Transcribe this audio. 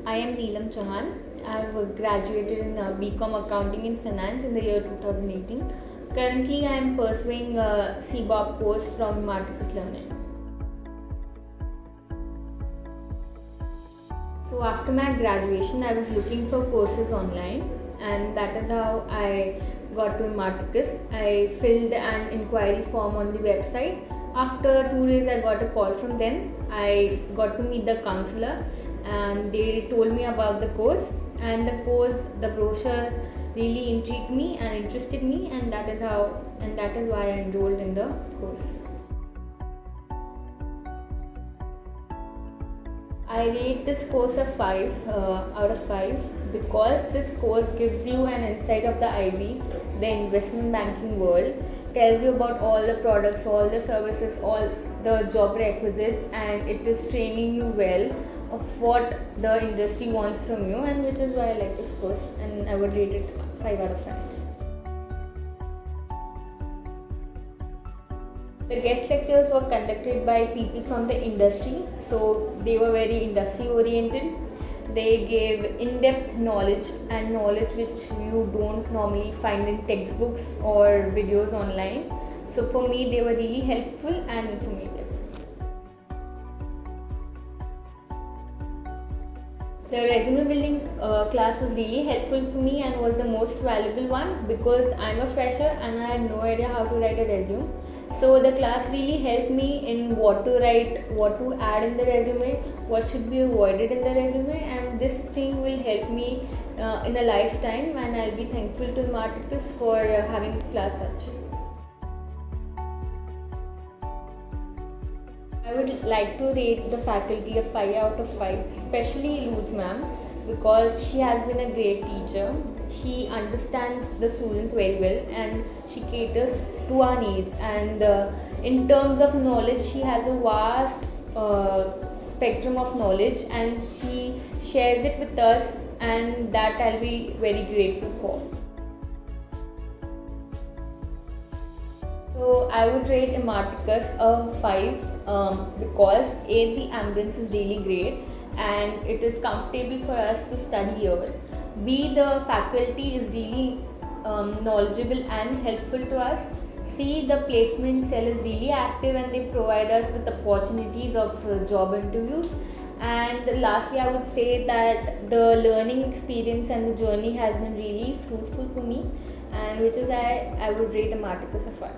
I am Neelam Chauhan. I have graduated in BCom Accounting and Finance in the year 2018. Currently, I am pursuing a CBOP course from Marticus Learning. So, after my graduation, I was looking for courses online, and that is how I got to Marticus. I filled an inquiry form on the website. After 2 days, I got a call from them. I got to meet the counselor, and they told me about the course. And the brochures really intrigued me and interested me, and that is why I enrolled in the course. I rate this course a 5 out of 5 because this course gives you an insight of the IB, the investment banking world, tells you about all the products, all the services, all the job requisites, and it is training you well of what the industry wants from you, and which is why I like this course, and I would rate it 5 out of 5. The guest lectures were conducted by people from the industry, so they were very industry oriented. They gave in-depth knowledge and knowledge which you don't normally find in textbooks or videos online. So for me, they were really helpful and informative. The resume building class was really helpful for me and was the most valuable one because I'm a fresher and I had no idea how to write a resume. So the class really helped me in what to write, what to add in the resume, what should be avoided in the resume, and this thing will help me in a lifetime, and I'll be thankful to Marticus for having class such. I would like to rate the faculty a 5 out of 5, especially Luz ma'am, because she has been a great teacher. She understands the students very well and she caters to our needs. And in terms of knowledge, she has a vast spectrum of knowledge and she shares it with us, and that I'll be very grateful for. So I would rate Marticus a 5 because A, the ambience is really great and it is comfortable for us to study here. B, the faculty is really knowledgeable and helpful to us. C, the placement cell is really active and they provide us with opportunities of job interviews. And lastly, I would say that the learning experience and the journey has been really fruitful for me, and which is why I would rate Marticus a 5.